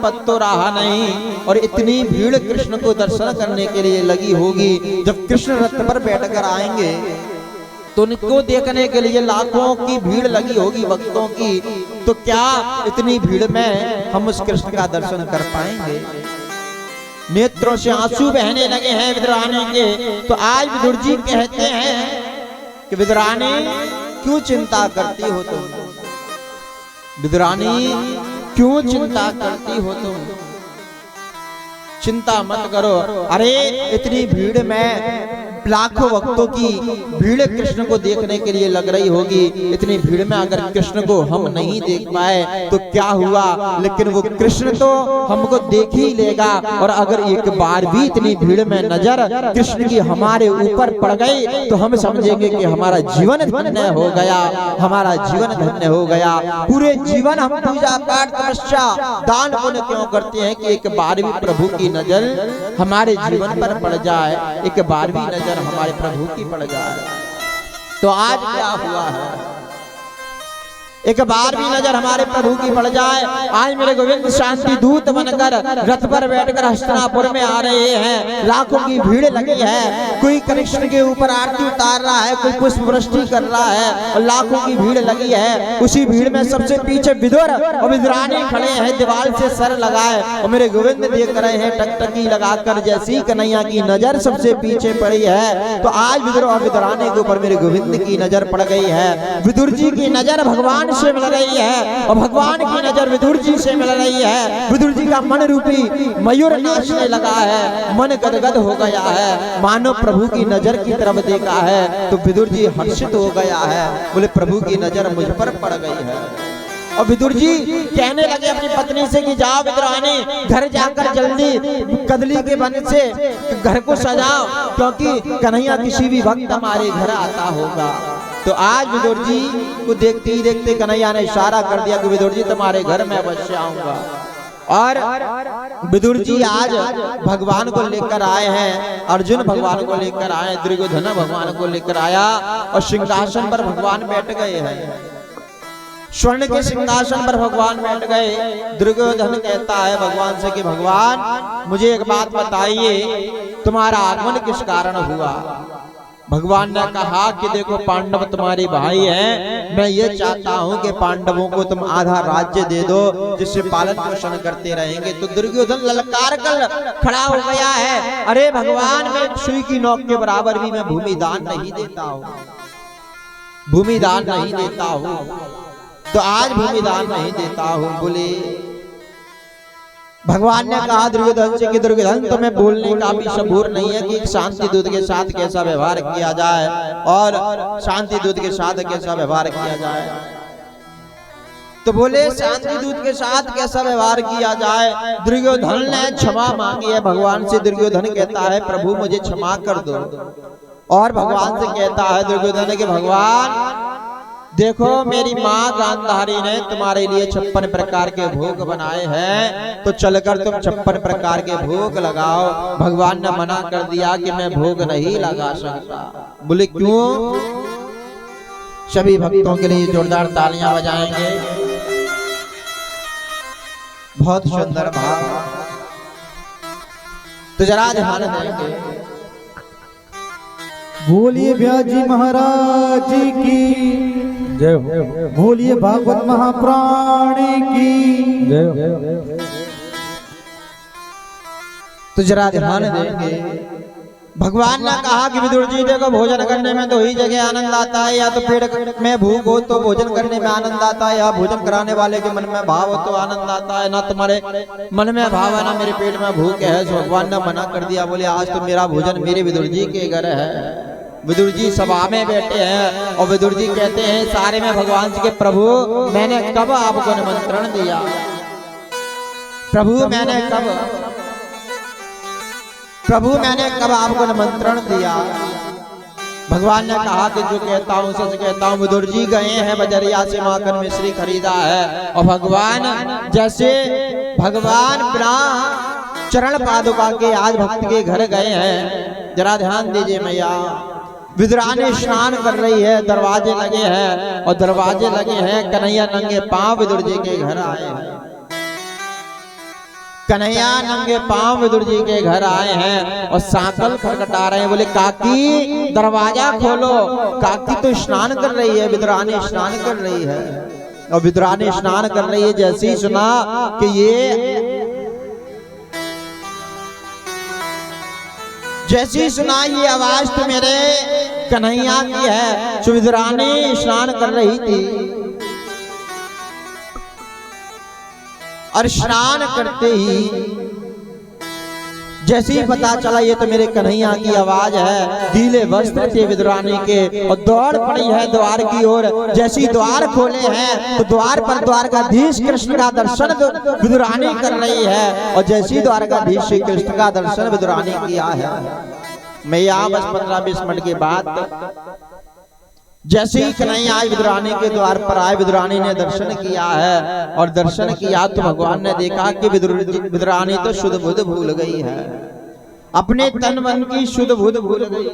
पद तो रहा नहीं, और इतनी भीड़ कृष्ण को दर्शन करने के लिए लगी होगी। जब कृष्ण रथ पर बैठकर आएंगे तो उनको देखने के लिए लाखों की भीड़ लगी होगी भक्तों की, तो क्या इतनी भीड़ में हम उस कृष्ण का दर्शन कर पाएंगे? नेत्रों से आंसू बहने लगे हैं विदुरानी के। तो आज विदुर जी कहते हैं कि विदुरानी क्यों चिंता करती हो तुम, विदुरानी क्यों चिंता करती हो तुम, चिंता मत करो। अरे इतनी भीड़ में लाखों भक्तों की भीड़ कृष्ण को देखने के लिए लग रही होगी, इतनी भीड़ में अगर कृष्ण को हम नहीं देख पाए तो क्या हुआ, लेकिन वो कृष्ण तो हमको देख ही लेगा। और अगर एक बार भी इतनी भीड़ में नजर कृष्ण की हमारे ऊपर पड़ गई तो हम समझेंगे कि हमारा जीवन धन्य हो गया, हमारा जीवन धन्य हो गया। पूरे जीवन हम पूजा पाठ तपस्या दान पुण्य क्यों करते हैं कि एक बार भी प्रभु की नजर हमारे जीवन पर पड़ जाए, एक बार भी नजर हमारे प्रभु की पड़ जाए। तो आज क्या हुआ है, एक बार भी नजर हमारे प्रभु की पड़ जाए। आज मेरे गोविंद शांति दूत बनकर रथ पर बैठकर हस्तिनापुर में आ रहे हैं, लाखों की भीड़ लगी है, कोई कृष्ण के ऊपर आरती उतार रहा है, कोई पुष्प वृष्टि कर रहा है, और लाखों की भीड़ लगी है। उसी भीड़ में सबसे पीछे विदुर और विदुरानी खड़े हैं दीवार से सर लगाए, और मेरे गोविंद देख रहे हैं टकटकी लगाकर, जैसी कन्हैया की नजर सबसे पीछे पड़ी है। तो आज विदुर और विदुरानी के ऊपर मेरे गोविंद की नजर पड़ गई है। विदुर जी की नजर भगवान से मिल रही है और भगवान की नजर विदुर जी से मिल रही है। विदुर जी का मन रूपी मयूर नाचने लगा है, मन गदगद हो गया है, मानो प्रभु की नजर की तरफ देखा है। तो विदुर जी हर्षित हो गया है, बोले प्रभु की नजर मुझ पर पड़ गई है। और विदुर जी कहने लगे अपनी पत्नी से कि जाओ विदुरानी, घर जाकर जल्दी कदली के बन से घर को सजाओ, क्योंकि कन्हैया किसी भी वक्त हमारे घर आता होगा। तो आज विदुर जी को देखते ही देखते कन्हैया ने इशारा कर दिया कि विदुर जी तुम्हारे घर में अवश्य आऊंगा। और विदुर जी आज भगवान को लेकर आए हैं, अर्जुन भगवान को लेकर आए, दुर्योधन भगवान को लेकर आया, और सिंहासन पर भगवान बैठ गए हैं, स्वर्ण के सिंहासन पर भगवान बैठ गए। दुर्योधन कहता है भगवान से कि भगवान मुझे एक बात बताइए, तुम्हारा आगमन किस कारण हुआ? भगवान ने कहा कि देखो पांडव तुम्हारे भाई हैं, मैं ये चाहता हूँ कि पांडवों को तुम आधा राज्य दे दो जिससे पालन पोषण करते रहेंगे। तो दुर्योधन ललकार कर खड़ा हो गया है, अरे भगवान मैं सुई की नोक के बराबर भी मैं भूमि दान नहीं देता हूँ, भूमि दान नहीं देता हूँ। तो आज भूमि दान नहीं देता हूँ। बोले भगवान ने कहा दुर्योधन से कि दुर्योधन तुम्हें बोलने का भी सबूर नहीं है कि शांति दूत के साथ कैसा व्यवहार किया जाए और शांति दूत के साथ कैसा व्यवहार किया जाए। तो बोले शांति दूत के साथ कैसा व्यवहार किया जाए? दुर्योधन ने क्षमा मांगी है भगवान से। दुर्योधन कहता है प्रभु मुझे क्षमा कर दो, और भगवान से कहता है दुर्योधन के भगवान देखो मेरी माँ गांधारी ने तुम्हारे लिए 56 प्रकार के भोग बनाए हैं, तो चलकर तुम 56 प्रकार के भोग लगाओ। भगवान ने मना कर दिया कि मैं भोग नहीं लगा सकता। बोले क्यों? सभी भक्तों के लिए जोरदार तालियां बजाएंगे। बहुत सुंदर भाव, तो जरा ध्यान देंगे। बोलिए व्यास जी महाराज की जय हो, बोलिए भागवत महाप्राण की जय हो। तो जरा ध्यान देंगे। भगवान ने कहा कि विदुर जी देखो भोजन करने में दो ही जगह आनंद आता है, या तो पेट में भूख हो तो भोजन करने में आनंद आता है, या भोजन कराने वाले के मन में भाव हो तो आनंद आता है। ना तुम्हारे मन में भाव है ना मेरे पेट में भूख है। भगवान ने मना कर दिया। बोले आज तो मेरा भोजन मेरे विदुर जी के घर है। विदुर जी सभा में बैठे हैं और विदुर जी कहते हैं सारे में भगवान जी के प्रभु मैंने कब आपको निमंत्रण दिया? प्रभु मैंने कब आपको निमंत्रण दिया? भगवान ने कहा कि जो कहता हूँ सच कहता हूँ। विदुर जी गए हैं बजरिया से माखन मिश्री खरीदा है, और भगवान जैसे भगवान बिना चरण पादुका के आज भक्त के घर गए हैं। जरा ध्यान दीजिए मैया। विदुरानी स्नान कर रही है, दरवाजे लगे हैं, और दरवाजे लगे हैं कन्हैया नंगे पांव विदुर जी के घर आए हैं। कन्हैया नंगे पांव विदुर जी के घर आए हैं और सांकल खटखटा रहे हैं। बोले काकी दरवाजा खोलो। काकी तो स्नान कर रही है, विदुरानी स्नान कर रही है। और विदुरानी स्नान कर रही है, जैसे ही सुना कि ये आवाज तो मेरे कन्हैया की है। सो विदुरानी स्नान कर रही थी और स्नान करते ही जैसे ही पता चला ये तो मेरे कन्हैया की आवाज है, गीले वस्त्र थे विदुरानी के और दौड़ पड़ी है द्वार की ओर। जैसे ही द्वार खोले हैं तो द्वार पर द्वारकाधीश कृष्ण का दर्शन विदुरानी कर रही है। और जैसे ही द्वारकाधीश श्री कृष्ण का दर्शन विदुरानी किया है, मैं यहाँ बस 15-20 मिनट के बाद जैसे ही कन्हैया आई विदुरानी के द्वार पर आए, विदुरानी ने दर्शन किया है। और दर्शन किया तो भगवान ने देखा कि विदुरानी तो शुद्ध बुद्ध भूल गई है, अपने तन मन की शुद्ध बुद्ध भूल गई,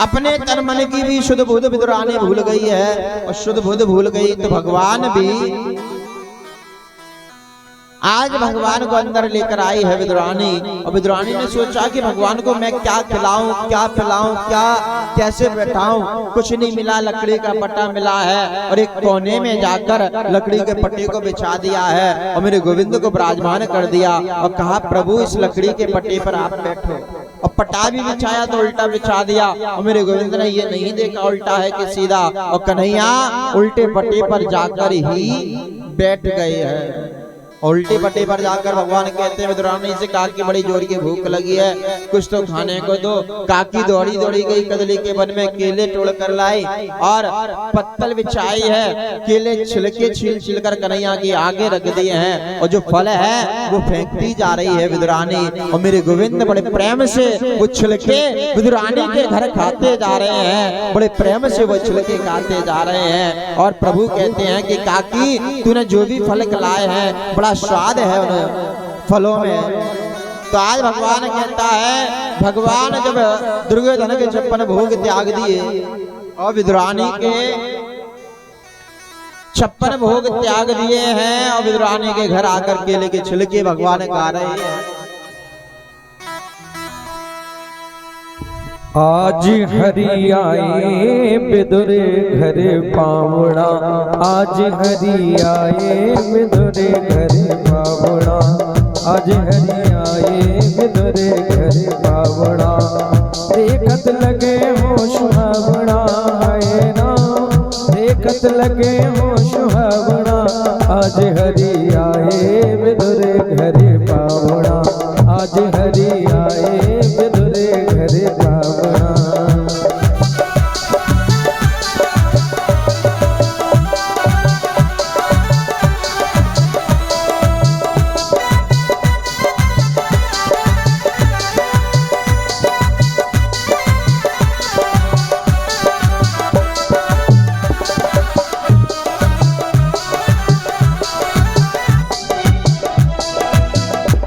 अपने तन मन की भी शुद्ध बुद्ध विदुरानी भूल गई है। और शुद्ध बुद्ध भूल गई तो भगवान भी आज भगवान को अंदर लेकर आई है विदुरानी। और विदुरानी ने सोचा कि भगवान को मैं क्या खिलाऊं, क्या पिलाऊं, क्या कैसे बैठाऊं। कुछ नहीं मिला, लकड़ी का पट्टा मिला है और एक कोने में जाकर लकड़ी के पट्टे को बिछा दिया है और मेरे गोविंद को विराजमान कर दिया और कहा प्रभु इस लकड़ी के पट्टे पर आप बैठो। और पट्टा भी बिछाया तो उल्टा बिछा दिया और मेरे गोविंद ने ये नहीं देखा उल्टा है कि सीधा। और कन्हैया उल्टे पट्टे पर जाकर ही बैठ गए हैं। उल्टे पट्टे पर जाकर भगवान कहते हैं विदुरानी से काकी बड़ी जोर की भूख लगी है, कुछ तो खाने को दो। काकी दौड़ी दौड़ी गई कदली के वन में, केले तोड़ कर लाई और पत्तल बिछाई है। केले छिलके छील छील कर कन्हैया के आगे रख दिए हैं और जो फल है वो फेंकती जा रही है विदुरानी। और मेरे गोविंद बड़े प्रेम से वो छिलके विदुरानी के घर खाते जा रहे हैं, बड़े प्रेम से वो छिलके खाते जा रहे हैं। और प्रभु कहते हैं कि काकी तूने जो भी फल खिलाए हैं बड़ा स्वाद है उन फलों में। तो आज भगवान कहता है, भगवान जब दुर्योधन के 56 भोग त्याग दिए और विदुरानी के 56 भोग त्याग दिए हैं और विदुरानी के घर आकर केले के छिलके भगवान खा रहे हैं। आज हरि आए विदुर घर पावड़ा, आज हरि आए विदुर घर पावड़ा, आज हरि आए विदुर घर पावड़ा। देखत लगे हो सुहावड़ा है ना, देखत लगे हो सुहावड़ा, आज हरि आए विदुर घर पावड़ा, आज हरि आए विदुर घर पावड़ा।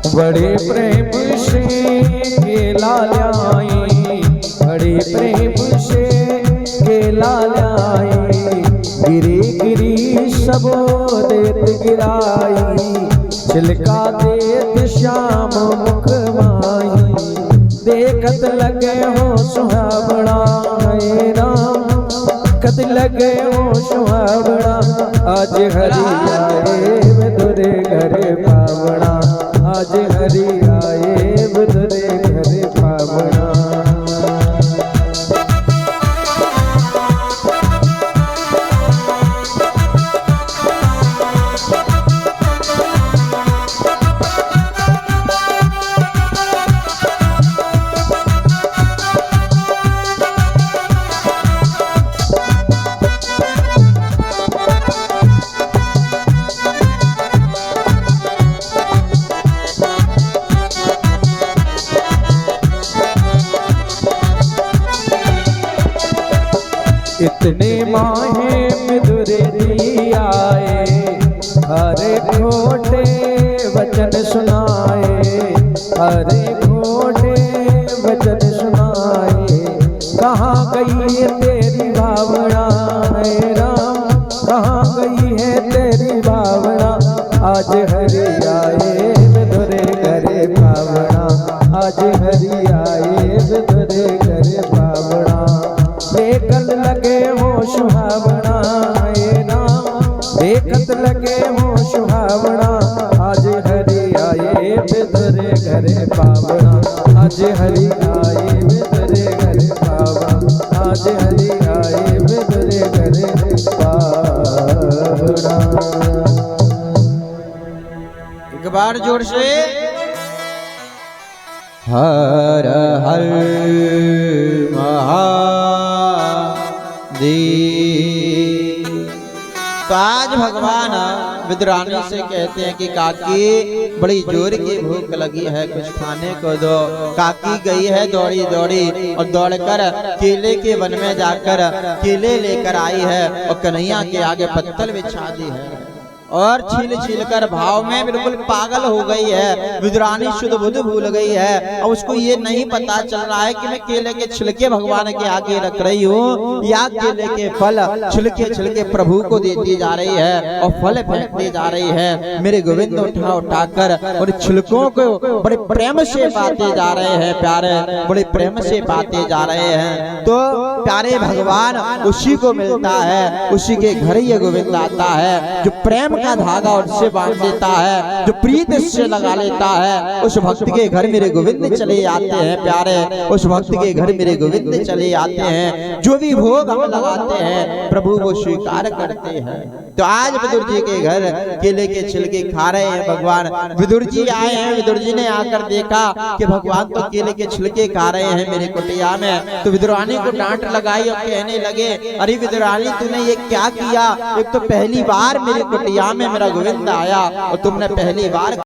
बड़े प्रेम से केला लाई, बड़े प्रेम से केला लाई, गिरी गिरी सबो देत गिराई, छिलका देत श्याम मुख माई। देखत लगे हो सुहावड़ा है राम, देखत लगे हो सुहावड़ा, आज हरि आए विदुर घर पावड़ा, आज हरि आए विदुर घर पावड़ा। इतने माहे विदुर जी आए, हरे खोटे वचन सुनाए, हरे खोटे वचन सुनाए। कहाँ गई है तेरी भावना है राम, कहाँ गई है तेरी भावना, आज हरि आए विदुर करे पावना, आज हरि आए विदुर करे पावना। देखत लगे हो सुहावना ये नाम, देखत लगे हो सुहावना, आज हरि आए विदुर करे पावना, आज हरि आए विदुर करे पावना, आज हरि आए विदुर करे पावना। एक बार जोर से हर हर महादेव। तो आज भगवान विदुरानी से कहते हैं कि काकी बड़ी जोर की भूख लगी है, कुछ खाने को दो। काकी गई है दौड़ी दौड़ी और दौड़कर केले के वन में जाकर केले लेकर आई है और कन्हैया के आगे पत्तल बिछा दी है और छील छील कर भाव में बिल्कुल पागल हो गई है। विदुरानी शुद्ध बुद्ध भूल गई है और उसको ये नहीं पता चल रहा है कि मैं केले के छिलके भगवान के आगे रख रही हूँ या केले के फल छिलके छिलके प्रभु को देती जा रही है और फल फेंकती जा रही है। मेरे गोविंद उठा उठाकर और छिलकों को बड़े प्रेम से पाते जा रहे हैं, प्यारे बड़े प्रेम से पाते जा रहे हैं। तो प्यारे भगवान उसी को मिलता है, उसी के घर ये गोविंद आता है जो प्रेम का धागा उससे बांध देता है, जो प्रीत से लगा लेता है। उस भक्त के घर मेरे गोविंद चले आते हैं, प्यारे उस भक्त के घर मेरे गोविंद चले आते हैं। जो भी भोग हम लगाते हैं प्रभु वो स्वीकार करते हैं। तो आज विदुर जी के घर केले के छिलके खा रहे हैं भगवान। विदुर जी आए हैं, विदुर जी ने आकर देखा कि भगवान तो केले के छिलके खा रहे हैं मेरे कुटिया में। तो विदुरानी को डांट लगाई और कहने लगे, अरे विदुरानी तूने ये क्या किया? एक तो पहली बार मेरे कुटिया में मेरा गोविंद आया और तुमने पहली बार